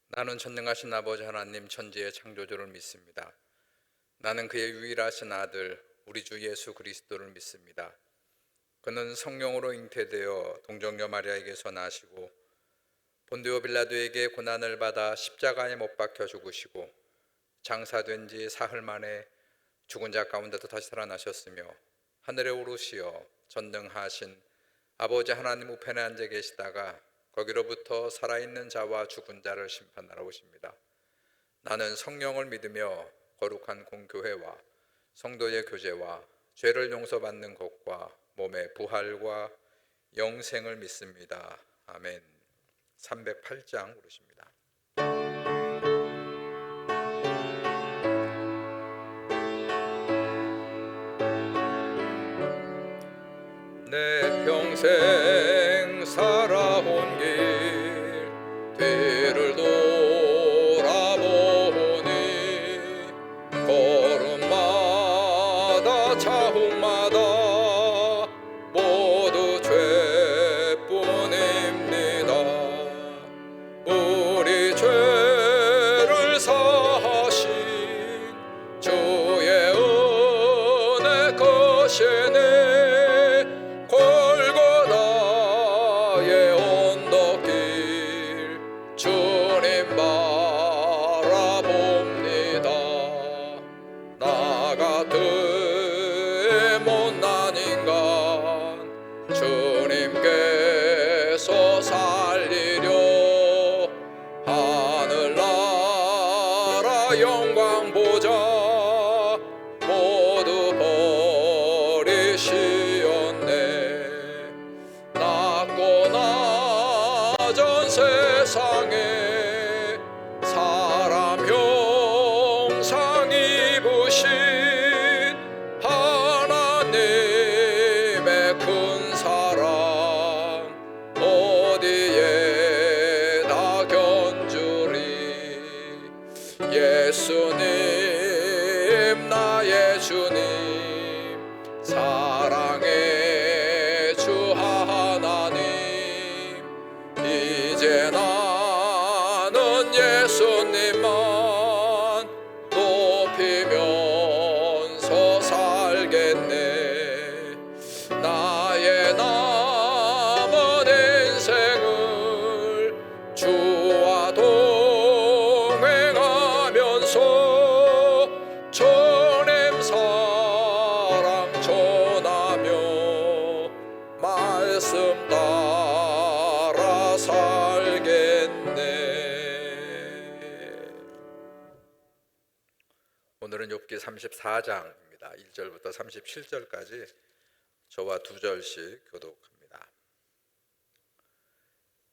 나는 전능하신 아버지 하나님 천지의 창조주를 믿습니다. 나는 그의 유일하신 아들 우리 주 예수 그리스도를 믿습니다. 그는 성령으로 잉태되어 동정녀 마리아에게서 나시고 본디오 빌라도에게 고난을 받아 십자가에 못 박혀 죽으시고 장사된 지 사흘 만에 죽은 자 가운데서 다시 살아나셨으며 하늘에 오르시어 전능하신 아버지 하나님 우편에 앉아 계시다가 거기로부터 살아있는 자와 죽은 자를 심판하러 오십니다. 나는 성령을 믿으며 거룩한 공교회와 성도의 교제와 죄를 용서받는 것과 몸의 부활과 영생을 믿습니다. 아멘. 308장 부르십니다. 내 평생 살아온 길 뒤를 돌아보니 걸음마다 자국마다 모두 죄뿐입니다. 우리 죄를 사하신 주의 은혜 것이네. 골고다의 언덕길 주님 바라봅니다. 나 같은 못난 인간 주님께서 살리려 하늘나라 영광 보자 모두 버리시었네. 낮고 낮은 세상에 사람 형상 입으신 하나님의 큰 사랑 어디에다 견주리. 예수님 나의 주님 사랑의 주 하나님 이제 나는 예수님만 높이면서 살겠네. 나의 남은 인생을 주와 동행하면서 주님 사랑 전하며 말씀 따라 살겠네. 오늘은 욥기 34장입니다. 1절부터 37절까지 저와 두 절씩 교독합니다.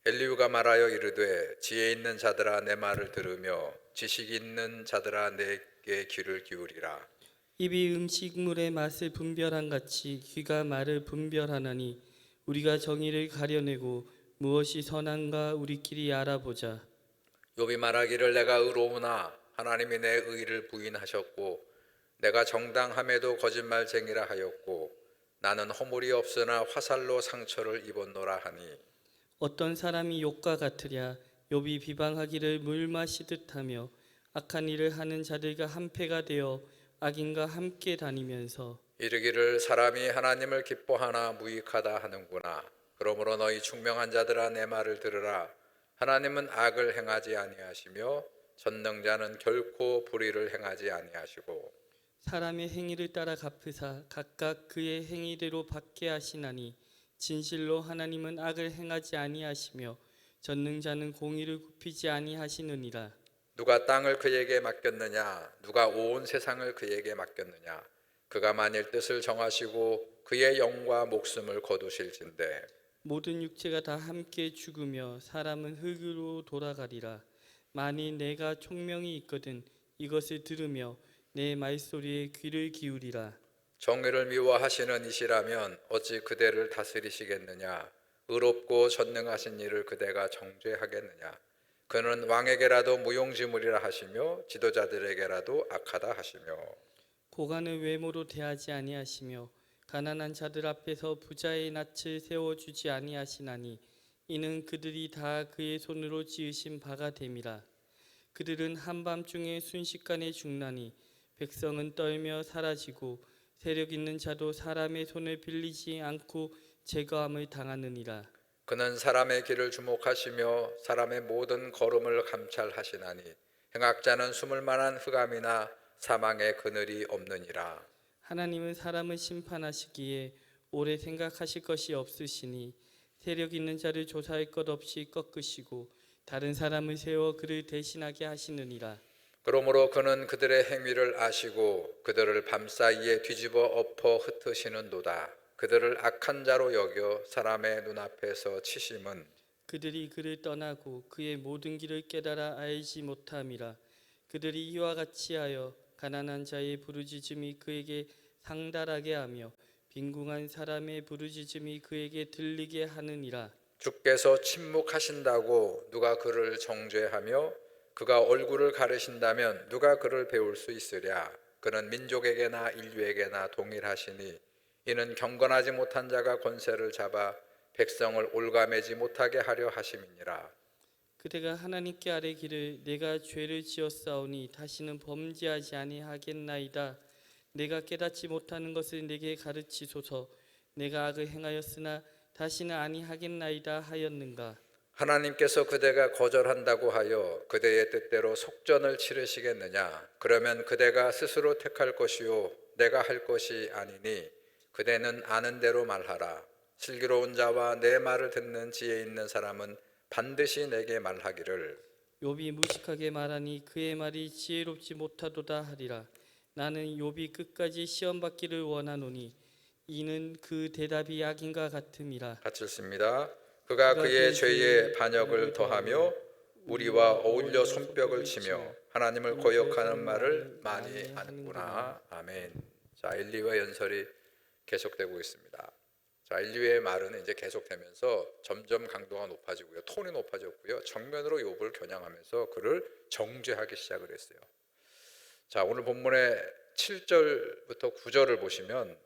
엘리후가 말하여 이르되 지혜 있는 자들아 내 말을 들으며 지식 있는 자들아 내게 귀를 기울이라. 입이 음식물의 맛을 분별한 같이 귀가 말을 분별하나니 우리가 정의를 가려내고 무엇이 선한가 우리끼리 알아보자. 욥이 말하기를 내가 의로우나 하나님이 내 의를 부인하셨고 내가 정당함에도 거짓말쟁이라 하였고 나는 허물이 없으나 화살로 상처를 입었노라 하니 어떤 사람이 욥과 같으랴. 욥이 비방하기를 물 마시듯 하며 악한 일을 하는 자들과 한패가 되어 악인과 함께 다니면서 이르기를 사람이 하나님을 기뻐하나 무익하다 하는구나. 그러므로 너희 충명한 자들아 내 말을 들으라. 하나님은 악을 행하지 아니하시며 전능자는 결코 불의를 행하지 아니하시고 사람의 행위를 따라 갚으사 각각 그의 행위대로 받게 하시나니 진실로 하나님은 악을 행하지 아니하시며 전능자는 공의를 굽히지 아니하시느니라. 누가 땅을 그에게 맡겼느냐? 누가 온 세상을 그에게 맡겼느냐? 그가 만일 뜻을 정하시고 그의 영과 목숨을 거두실진데 모든 육체가 다 함께 죽으며 사람은 흙으로 돌아가리라. 만일 내가 총명이 있거든 이것을 들으며 내 말소리에 귀를 기울이라. 정의를 미워하시는 이시라면 어찌 그대를 다스리시겠느냐? 의롭고 전능하신 이를 그대가 정죄하겠느냐? 그는 왕에게라도 무용지물이라 하시며 지도자들에게라도 악하다 하시며 고관을 외모로 대하지 아니하시며 가난한 자들 앞에서 부자의 낯을 세워주지 아니하시나니 이는 그들이 다 그의 손으로 지으신 바가 됨이라. 그들은 한밤중에 순식간에 죽나니 백성은 떨며 사라지고 세력 있는 자도 사람의 손을 빌리지 않고 제거함을 당하느니라. 그는 사람의 길을 주목하시며 사람의 모든 걸음을 감찰하시나니 행악자는 숨을 만한 흑암이나 사망의 그늘이 없느니라. 하나님은 사람을 심판하시기에 오래 생각하실 것이 없으시니 세력 있는 자를 조사할 것 없이 꺾으시고 다른 사람을 세워 그를 대신하게 하시느니라. 그러므로 그는 그들의 행위를 아시고 그들을 밤사이에 뒤집어 엎어 흩으시는도다. 그들을 악한 자로 여겨 사람의 눈앞에서 치심은 그들이 그를 떠나고 그의 모든 길을 깨달아 알지 못함이라. 그들이 이와 같이 하여 가난한 자의 부르짖음이 그에게 상달하게 하며 빈궁한 사람의 부르짖음이 그에게 들리게 하느니라. 주께서 침묵하신다고 누가 그를 정죄하며 그가 얼굴을 가리신다면 누가 그를 배울 수 있으랴. 그는 민족에게나 인류에게나 동일하시니 이는 경건하지 못한 자가 권세를 잡아 백성을 올가매지 못하게 하려 하심이니라. 그대가 하나님께 아뢰기를 내가 죄를 지었사오니 다시는 범죄하지 아니하겠나이다. 내가 깨닫지 못하는 것을 내게 가르치소서. 내가 악을 행하였으나 다시는 아니하겠나이다 하였는가. 하나님께서 그대가 거절한다고 하여 그대의 뜻대로 속전을 치르시겠느냐. 그러면 그대가 스스로 택할 것이요 내가 할 것이 아니니 그대는 아는 대로 말하라. 슬기로운 자와 내 말을 듣는 지혜 있는 사람은 반드시 내게 말하기를 욥이 무식하게 말하니 그의 말이 지혜롭지 못하도다 하리라. 나는 욥이 끝까지 시험 받기를 원하노니 이는 그 대답이 악인과 같음이라. 같이 읽습니다. 그가 그의 죄에 반역을 더하며 우리와 어울려 손뼉을 치며 하나님을 거역하는 말을 많이 하는구나. 아멘. 자, 엘리와 연설이 계속되고 있습니다. 자, 인류의 말은 이제 계속되면서 점점 강도가 높아지고요, 톤이 높아졌고요, 정면으로 욥을 겨냥하면서 그를 정죄하기 시작을 했어요. 자, 오늘 본문의 7절부터 9절을 보시면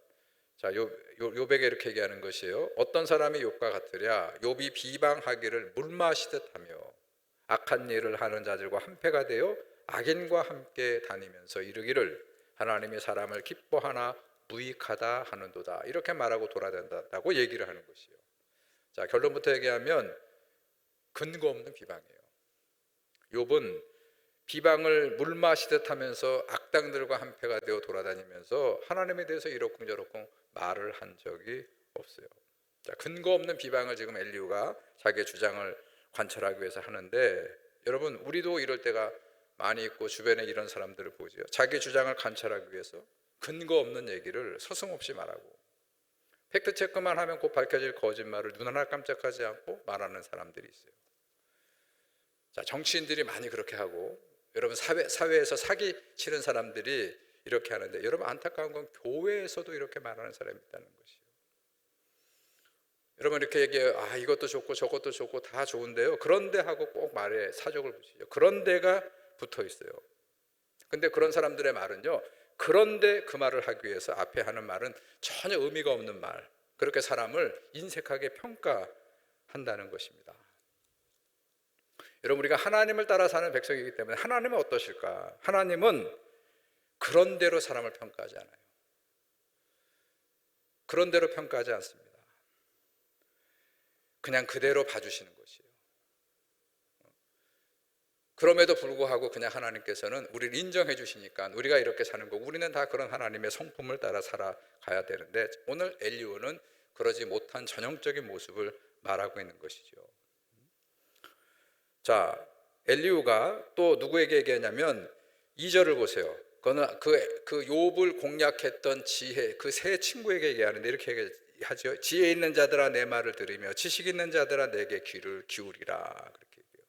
자, 욥에게 이렇게 얘기하는 것이에요. 어떤 사람이 욥과 같으랴. 욥이 비방하기를 물 마시듯 하며 악한 일을 하는 자들과 한패가 되어 악인과 함께 다니면서 이르기를 하나님이 사람을 기뻐하나 무익하다 하는도다. 이렇게 말하고 돌아다닌다고 얘기를 하는 것이에요. 자, 결론부터 얘기하면 근거 없는 비방이에요. 욥은 비방을 물 마시듯 하면서 악당들과 한패가 되어 돌아다니면서 하나님에 대해서 이러쿵저러쿵 말을 한 적이 없어요. 자, 근거 없는 비방을 지금 엘리후가 자기의 주장을 관철하기 위해서 하는데, 여러분 우리도 이럴 때가 많이 있고 주변에 이런 사람들을 보죠. 자기 주장을 관철하기 위해서 근거 없는 얘기를 서슴없이 말하고 팩트 체크만 하면 곧 밝혀질 거짓말을 눈 하나 깜짝하지 않고 말하는 사람들이 있어요. 자, 정치인들이 많이 그렇게 하고, 여러분 사회에서 사기 치는 사람들이 이렇게 하는데, 여러분 안타까운 건 교회에서도 이렇게 말하는 사람이 있다는 것이에요. 여러분 이렇게 얘기해요. 아, 이것도 좋고 저것도 좋고 다 좋은데요, 그런데 하고 꼭 말에 사족을 붙이죠. 그런데가 붙어 있어요. 근데 그런 사람들의 말은요, 그런데 그 말을 하기 위해서 앞에 하는 말은 전혀 의미가 없는 말, 그렇게 사람을 인색하게 평가한다는 것입니다. 여러분, 우리가 하나님을 따라 사는 백성이기 때문에 하나님은 어떠실까? 하나님은 그런 대로 사람을 평가하지 않아요. 그런 대로 평가하지 않습니다. 그냥 그대로 봐주시는 것이에요. 그럼에도 불구하고 그냥 하나님께서는 우리를 인정해 주시니까 우리가 이렇게 사는 거고, 우리는 다 그런 하나님의 성품을 따라 살아가야 되는데, 오늘 엘리후는 그러지 못한 전형적인 모습을 말하고 있는 것이죠. 자, 엘리후가 또 누구에게 얘기하냐면 2절을 보세요. 그거는 그 욥을 공략했던 지혜, 그 세 친구에게 얘기하는데 이렇게 얘기하죠. 지혜 있는 자들아 내 말을 들으며 지식 있는 자들아 내게 귀를 기울이라. 그렇게 얘기해요.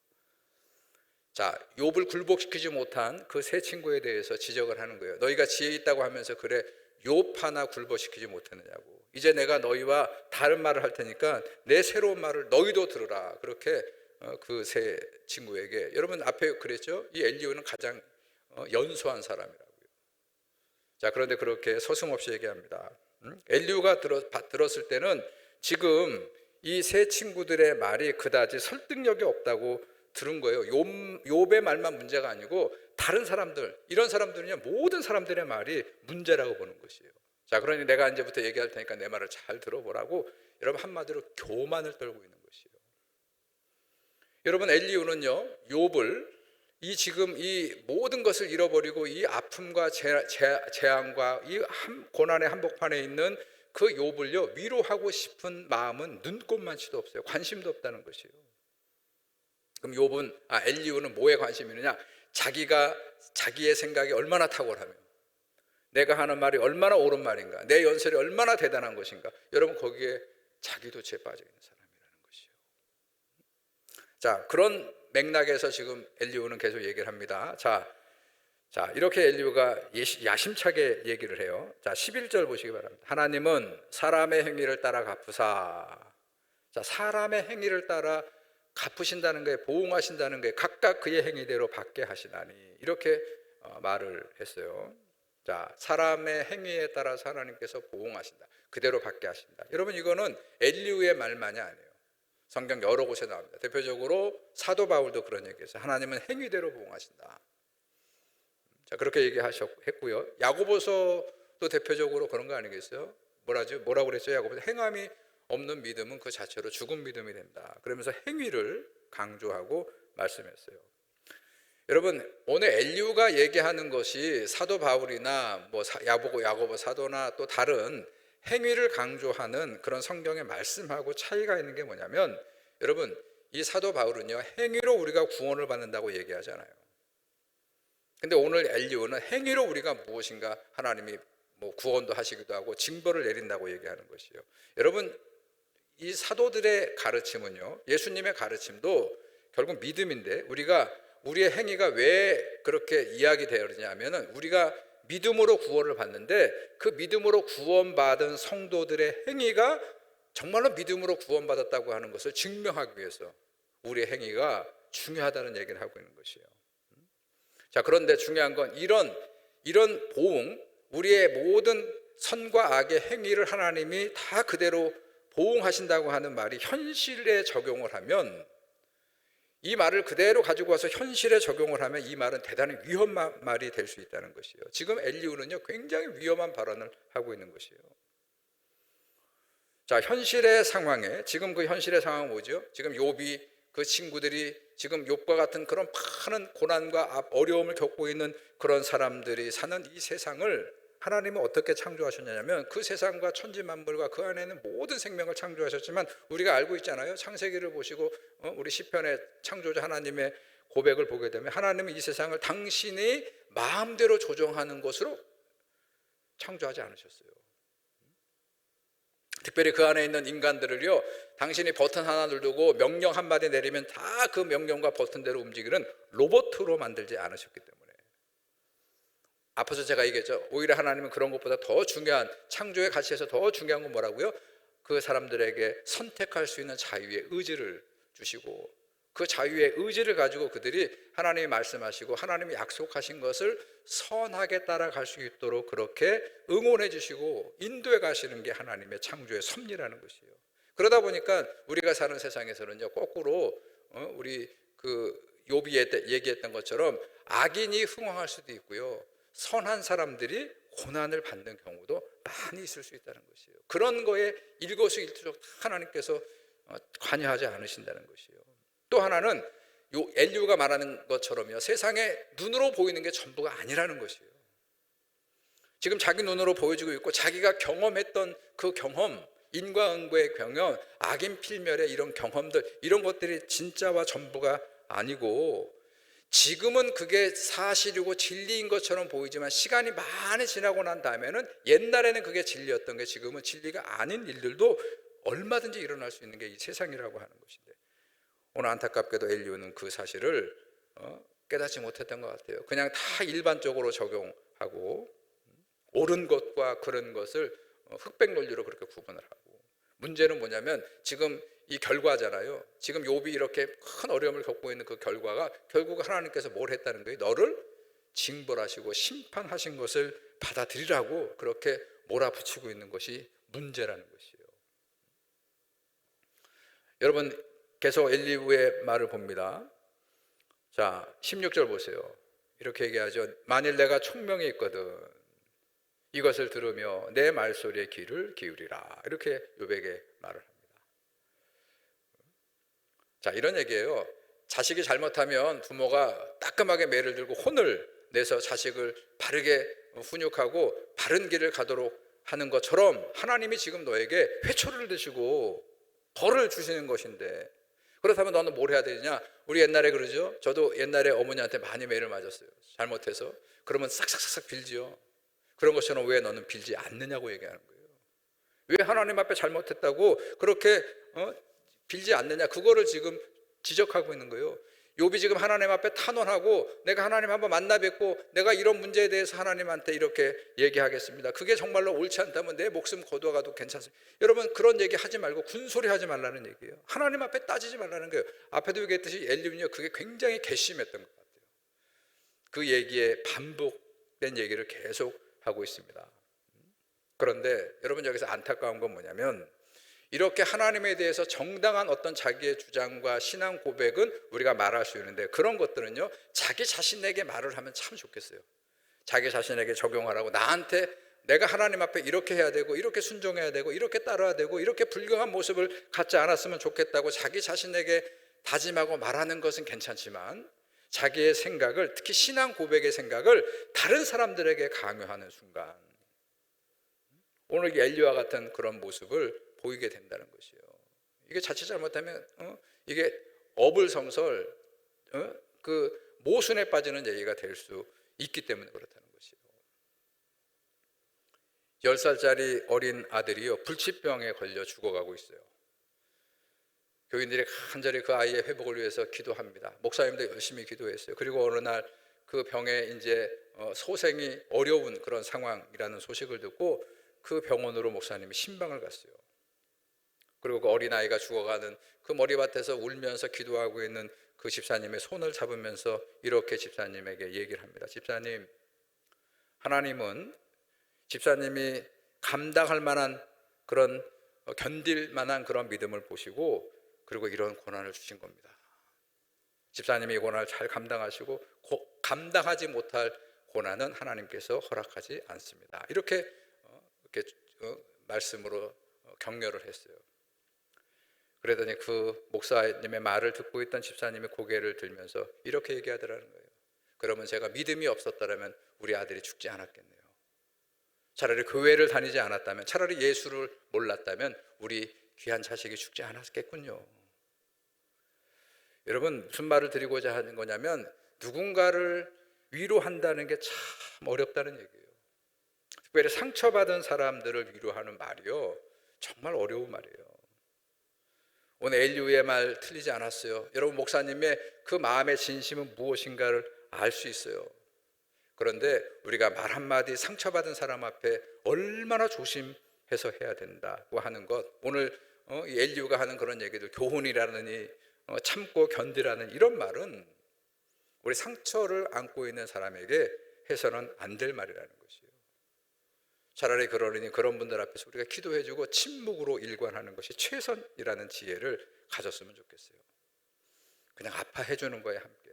자, 욥을 굴복시키지 못한 그 세 친구에 대해서 지적을 하는 거예요. 너희가 지혜 있다고 하면서 그래 욥 하나 굴복시키지 못했느냐고. 이제 내가 너희와 다른 말을 할 테니까 내 새로운 말을 너희도 들으라. 그렇게 그 세 친구에게, 여러분 앞에 그랬죠. 이 엘리후는 가장 연소한 사람이라고요. 자, 그런데 그렇게 서슴없이 얘기합니다. 엘리후가 들었을 때는 지금 이 세 친구들의 말이 그다지 설득력이 없다고 들은 거예요. 욥의 말만 문제가 아니고 다른 사람들, 이런 사람들은요 모든 사람들의 말이 문제라고 보는 것이에요. 자, 그러니 내가 이제부터 얘기할 테니까 내 말을 잘 들어보라고, 여러분 한마디로 교만을 떨고 있는 것이에요. 여러분, 엘리후는요 욥을 지금 이 모든 것을 잃어버리고 이 아픔과 재앙과 이 고난의 한복판에 있는 그 욥을요 위로하고 싶은 마음은 눈꼽만치도 없어요. 관심도 없다는 것이에요. 그럼 엘리후는 뭐에 관심이 있느냐? 자기의 생각이 얼마나 탁월하며 내가 하는 말이 얼마나 옳은 말인가, 내 연설이 얼마나 대단한 것인가. 여러분, 거기에 자기도 죄 빠져 있는 사람이라는 것이요. 자, 그런 맥락에서 지금 엘리후는 계속 얘기를 합니다. 자, 이렇게 엘리후가 야심차게 얘기를 해요. 자, 11절 보시기 바랍니다. 하나님은 사람의 행위를 따라 갚으사. 자, 사람의 행위를 따라 갚으신다는 거에, 보응하신다는 거에 각각 그의 행위대로 받게 하시나니, 이렇게 말을 했어요. 자, 사람의 행위에 따라서 하나님께서 보응하신다, 그대로 받게 하신다. 여러분, 이거는 엘리후의 말만이 아니에요. 성경 여러 곳에 나옵니다. 대표적으로 사도 바울도 그런 얘기했어요. 하나님은 행위대로 보응하신다. 자, 그렇게 얘기했고요. 야고보서도 대표적으로 그런 거 아니겠어요? 뭐라고 그랬죠? 야고보서 행함이 없는 믿음은 그 자체로 죽은 믿음이 된다. 그러면서 행위를 강조하고 말씀했어요. 여러분, 오늘 엘리후가 얘기하는 것이 사도 바울이나 야고보 사도나 또 다른 행위를 강조하는 그런 성경의 말씀하고 차이가 있는 게 뭐냐면, 여러분, 이 사도 바울은요 행위로 우리가 구원을 받는다고 얘기하잖아요. 근데 오늘 엘리후는 행위로 우리가 무엇인가 하나님이 구원도 하시기도 하고 징벌을 내린다고 얘기하는 것이에요. 여러분, 이 사도들의 가르침은요, 예수님의 가르침도 결국 믿음인데, 우리의 행위가 왜 그렇게 이야기되느냐면은 우리가 믿음으로 구원을 받는데, 그 믿음으로 구원받은 성도들의 행위가 정말로 믿음으로 구원받았다고 하는 것을 증명하기 위해서 우리의 행위가 중요하다는 얘기를 하고 있는 것이에요. 자, 그런데 중요한 건 이런 보응, 우리의 모든 선과 악의 행위를 하나님이 다 그대로 보응하신다고 하는 말이 현실에 적용을 하면, 이 말을 그대로 가지고 와서 현실에 적용을 하면 이 말은 대단히 위험한 말이 될 수 있다는 것이에요. 지금 엘리후는요 굉장히 위험한 발언을 하고 있는 것이에요. 자, 현실의 상황에, 지금 그 현실의 상황은 뭐죠? 지금 욥이, 그 친구들이 지금 욥과 같은 그런 많은 고난과 어려움을 겪고 있는 그런 사람들이 사는 이 세상을 하나님은 어떻게 창조하셨냐면, 그 세상과 천지 만물과 그 안에 있는 모든 생명을 창조하셨지만, 우리가 알고 있잖아요. 창세기를 보시고 우리 시편의 창조자 하나님의 고백을 보게 되면, 하나님은 이 세상을 당신이 마음대로 조정하는 것으로 창조하지 않으셨어요. 특별히 그 안에 있는 인간들을요, 당신이 버튼 하나 누르고 명령 한마디 내리면 다 그 명령과 버튼대로 움직이는 로봇으로 만들지 않으셨기 때문에. 앞서서 제가 얘기했죠. 오히려 하나님은 그런 것보다 더 중요한, 창조의 가치에서 더 중요한 건 뭐라고요? 그 사람들에게 선택할 수 있는 자유의 의지를 주시고, 그 자유의 의지를 가지고 그들이 하나님이 말씀하시고 하나님이 약속하신 것을 선하게 따라갈 수 있도록 그렇게 응원해 주시고 인도해 가시는 게 하나님의 창조의 섭리라는 것이에요. 그러다 보니까 우리가 사는 세상에서는요 거꾸로 우리 욥이 얘기했던 것처럼 악인이 흥왕할 수도 있고요, 선한 사람들이 고난을 받는 경우도 많이 있을 수 있다는 것이에요. 그런 거에 일거수일투족 하나님께서 관여하지 않으신다는 것이에요. 또 하나는 엘리후가 말하는 것처럼요, 세상에 눈으로 보이는 게 전부가 아니라는 것이에요. 지금 자기 눈으로 보여지고 있고 자기가 경험했던 그 경험, 인과응보의 경험, 악인 필멸의 이런 경험들, 이런 것들이 진짜와 전부가 아니고, 지금은 그게 사실이고 진리인 것처럼 보이지만 시간이 많이 지나고 난 다음에는, 옛날에는 그게 진리였던 게 지금은 진리가 아닌 일들도 얼마든지 일어날 수 있는 게 이 세상이라고 하는 것인데, 오늘 안타깝게도 엘리후는 그 사실을 깨닫지 못했던 것 같아요. 그냥 다 일반적으로 적용하고 옳은 것과 그런 것을 흑백 논리로 그렇게 구분을 하고, 문제는 뭐냐면 지금 이 결과잖아요. 지금 욥이 이렇게 큰 어려움을 겪고 있는 그 결과가 결국 하나님께서 뭘 했다는 거예요? 너를 징벌하시고 심판하신 것을 받아들이라고 그렇게 몰아붙이고 있는 것이 문제라는 것이에요. 여러분, 계속 엘리후의 말을 봅니다. 자, 16절 보세요. 이렇게 얘기하죠. 만일 내가 총명이 있거든 이것을 들으며 내 말소리에 귀를 기울이라. 이렇게 욥에게 말을 합니다. 자, 이런 얘기예요. 자식이 잘못하면 부모가 따끔하게 매를 들고 혼을 내서 자식을 바르게 훈육하고 바른 길을 가도록 하는 것처럼 하나님이 지금 너에게 회초리를 드시고 벌을 주시는 것인데, 그렇다면 너는 뭘 해야 되느냐? 우리 옛날에 그러죠. 저도 옛날에 어머니한테 많이 매를 맞았어요. 잘못해서. 그러면 싹싹싹 빌지요. 그런 것처럼 왜 너는 빌지 않느냐고 얘기하는 거예요. 왜 하나님 앞에 잘못했다고 그렇게 빌지 않느냐, 그거를 지금 지적하고 있는 거예요. 욥이 지금 하나님 앞에 탄원하고 내가 하나님 한번 만나 뵙고 내가 이런 문제에 대해서 하나님한테 이렇게 얘기하겠습니다. 그게 정말로 옳지 않다면 내 목숨 거두어가도 괜찮습니다. 여러분, 그런 얘기 하지 말고 군소리 하지 말라는 얘기예요. 하나님 앞에 따지지 말라는 거예요. 앞에도 얘기했듯이 엘리는요, 그게 굉장히 괘씸했던 것 같아요. 그 얘기에 반복된 얘기를 계속 하고 있습니다. 그런데 여러분, 여기서 안타까운 건 뭐냐면, 이렇게 하나님에 대해서 정당한 어떤 자기의 주장과 신앙 고백은 우리가 말할 수 있는데, 그런 것들은요, 자기 자신에게 말을 하면 참 좋겠어요. 자기 자신에게 적용하라고, 나한테 내가 하나님 앞에 이렇게 해야 되고 이렇게 순종해야 되고 이렇게 따라야 되고 이렇게 불경한 모습을 갖지 않았으면 좋겠다고 자기 자신에게 다짐하고 말하는 것은 괜찮지만, 자기의 생각을, 특히 신앙 고백의 생각을 다른 사람들에게 강요하는 순간, 오늘 엘리와 같은 그런 모습을 보이게 된다는 것이에요. 이게 자칫 잘못하면 이게 어불성설, 그 모순에 빠지는 얘기가 될 수 있기 때문에 그렇다는 것이에요. 10살짜리 어린 아들이요, 불치병에 걸려 죽어가고 있어요. 교인들이 간절히 그 아이의 회복을 위해서 기도합니다. 목사님도 열심히 기도했어요. 그리고 어느 날 그 병에 이제 소생이 어려운 그런 상황이라는 소식을 듣고 그 병원으로 목사님이 신방을 갔어요. 그리고 그 어린아이가 죽어가는 그 머리밭에서 울면서 기도하고 있는 그 집사님의 손을 잡으면서 이렇게 집사님에게 얘기를 합니다. 집사님, 하나님은 집사님이 감당할 만한 그런, 견딜 만한 그런 믿음을 보시고 그리고 이런 고난을 주신 겁니다. 집사님이 이 고난을 잘 감당하시고 감당하지 못할 고난은 하나님께서 허락하지 않습니다. 이렇게 말씀으로 격려를 했어요. 그러더니 그 목사님의 말을 듣고 있던 집사님이 고개를 들면서 이렇게 얘기하더라는 거예요. 그러면 제가 믿음이 없었더라면 우리 아들이 죽지 않았겠네요. 차라리 교회를 다니지 않았다면, 차라리 예수를 몰랐다면 우리 귀한 자식이 죽지 않았겠군요. 여러분, 무슨 말을 드리고자 하는 거냐면, 누군가를 위로한다는 게 참 어렵다는 얘기예요. 특별히 상처받은 사람들을 위로하는 말이요, 정말 어려운 말이에요. 오늘 엘리후의 말 틀리지 않았어요. 여러분, 목사님의 그 마음의 진심은 무엇인가를 알 수 있어요. 그런데 우리가 말 한마디 상처받은 사람 앞에 얼마나 조심해서 해야 된다고 하는 것, 오늘 엘리후가 하는 그런 얘기들, 교훈이라느니 참고 견디라는 이런 말은 우리 상처를 안고 있는 사람에게 해서는 안 될 말이라는 것이에요. 차라리 그러니 그런 분들 앞에서 우리가 기도해주고 침묵으로 일관하는 것이 최선이라는 지혜를 가졌으면 좋겠어요. 그냥 아파해주는 거에 함께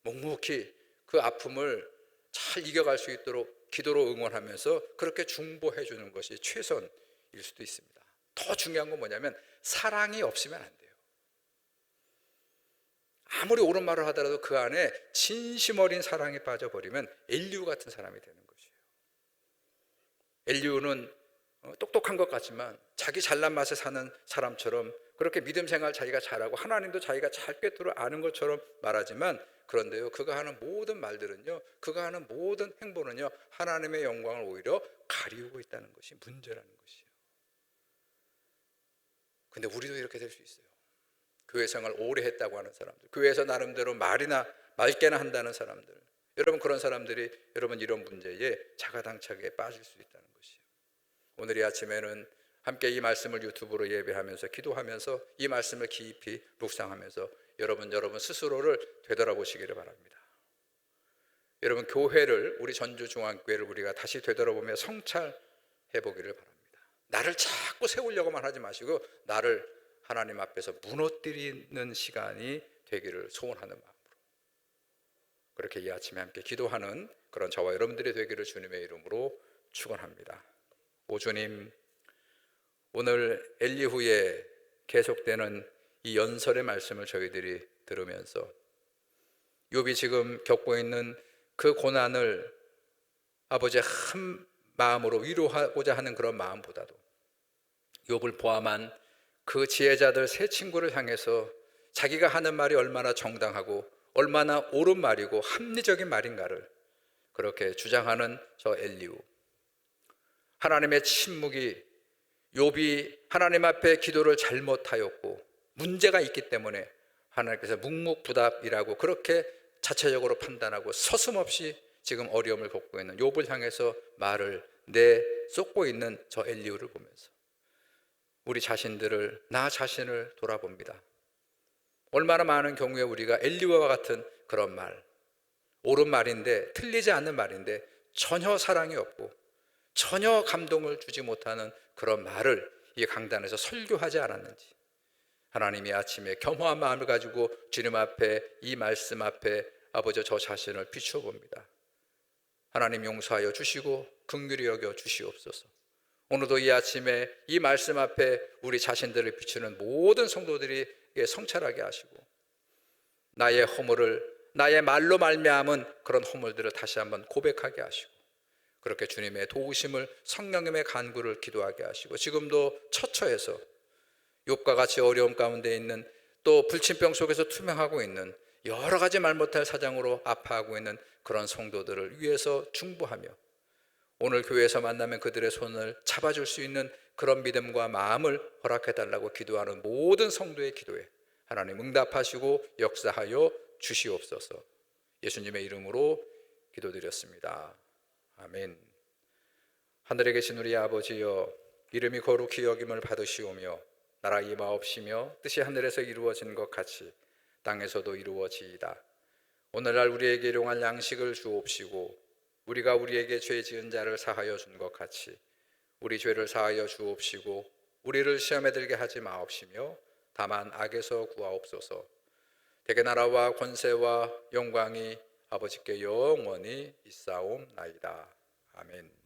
묵묵히 그 아픔을 잘 이겨갈 수 있도록 기도로 응원하면서 그렇게 중보해주는 것이 최선일 수도 있습니다. 더 중요한 건 뭐냐면, 사랑이 없으면 안 돼요. 아무리 옳은 말을 하더라도 그 안에 진심 어린 사랑이 빠져버리면 엘리후 같은 사람이 되는 것이에요. 엘리후는 똑똑한 것 같지만 자기 잘난 맛에 사는 사람처럼 그렇게 믿음 생활 자기가 잘하고 하나님도 자기가 잘 꿰뚫어 아는 것처럼 말하지만, 그런데요, 그가 하는 모든 말들은요, 그가 하는 모든 행보는요, 하나님의 영광을 오히려 가리우고 있다는 것이 문제라는 것이에요. 근데 우리도 이렇게 될 수 있어요. 교회 생활 오래 했다고 하는 사람들, 교회에서 나름대로 말이나 맑게나 한다는 사람들, 여러분, 그런 사람들이 여러분 이런 문제에 자가당착에 빠질 수 있다는 것이에요. 오늘 이 아침에는 함께 이 말씀을 유튜브로 예배하면서 기도하면서 이 말씀을 깊이 묵상하면서 여러분 스스로를 되돌아보시기를 바랍니다. 여러분, 교회를, 우리 전주중앙교회를 우리가 다시 되돌아보며 성찰해 보기를 바랍니다. 나를 자꾸 세우려고만 하지 마시고 나를 하나님 앞에서 무너뜨리는 시간이 되기를 소원하는 마음으로, 그렇게 이 아침에 함께 기도하는 그런 저와 여러분들이 되기를 주님의 이름으로 축원합니다. 오 주님, 오늘 엘리후에 계속되는 이 연설의 말씀을 저희들이 들으면서 욥이 지금 겪고 있는 그 고난을 아버지의 한 마음으로 위로하고자 하는 그런 마음보다도 욥을 포함한 그 지혜자들 세 친구를 향해서 자기가 하는 말이 얼마나 정당하고 얼마나 옳은 말이고 합리적인 말인가를 그렇게 주장하는 저 엘리후. 하나님의 침묵이 욥이 하나님 앞에 기도를 잘못하였고 문제가 있기 때문에 하나님께서 묵묵부답이라고 그렇게 자체적으로 판단하고 서슴없이 지금 어려움을 겪고 있는 욥을 향해서 말을 내쏟고 있는 저 엘리후를 보면서 우리 자신들을, 나 자신을 돌아봅니다. 얼마나 많은 경우에 우리가 엘리후와 같은 그런 말, 옳은 말인데 틀리지 않는 말인데 전혀 사랑이 없고 전혀 감동을 주지 못하는 그런 말을 이 강단에서 설교하지 않았는지, 하나님이 아침에 겸허한 마음을 가지고 주님 앞에 이 말씀 앞에 아버지 저 자신을 비추어 봅니다. 하나님 용서하여 주시고 긍휼히 여겨 주시옵소서. 오늘도 이 아침에 이 말씀 앞에 우리 자신들을 비추는 모든 성도들이 성찰하게 하시고 나의 허물을, 나의 말로 말미암은 그런 허물들을 다시 한번 고백하게 하시고 그렇게 주님의 도우심을, 성령님의 간구를 기도하게 하시고 지금도 처처해서 욥과 같이 어려움 가운데 있는, 또 불침병 속에서 투명하고 있는, 여러 가지 말 못할 사정으로 아파하고 있는 그런 성도들을 위해서 중보하며 오늘 교회에서 만나면 그들의 손을 잡아줄 수 있는 그런 믿음과 마음을 허락해달라고 기도하는 모든 성도의 기도에 하나님 응답하시고 역사하여 주시옵소서. 예수님의 이름으로 기도드렸습니다. 아멘. 하늘에 계신 우리 아버지여, 이름이 거룩히 여김을 받으시오며 나라 임하옵시며 뜻이 하늘에서 이루어진 것 같이 땅에서도 이루어지이다. 오늘날 우리에게 일용할 양식을 주옵시고 우리가 우리에게 죄 지은 자를 사하여 준 것 같이 우리 죄를 사하여 주옵시고 우리를 시험에 들게 하지 마옵시며 다만 악에서 구하옵소서. 대개 나라와 권세와 영광이 아버지께 영원히 있사옵나이다. 아멘.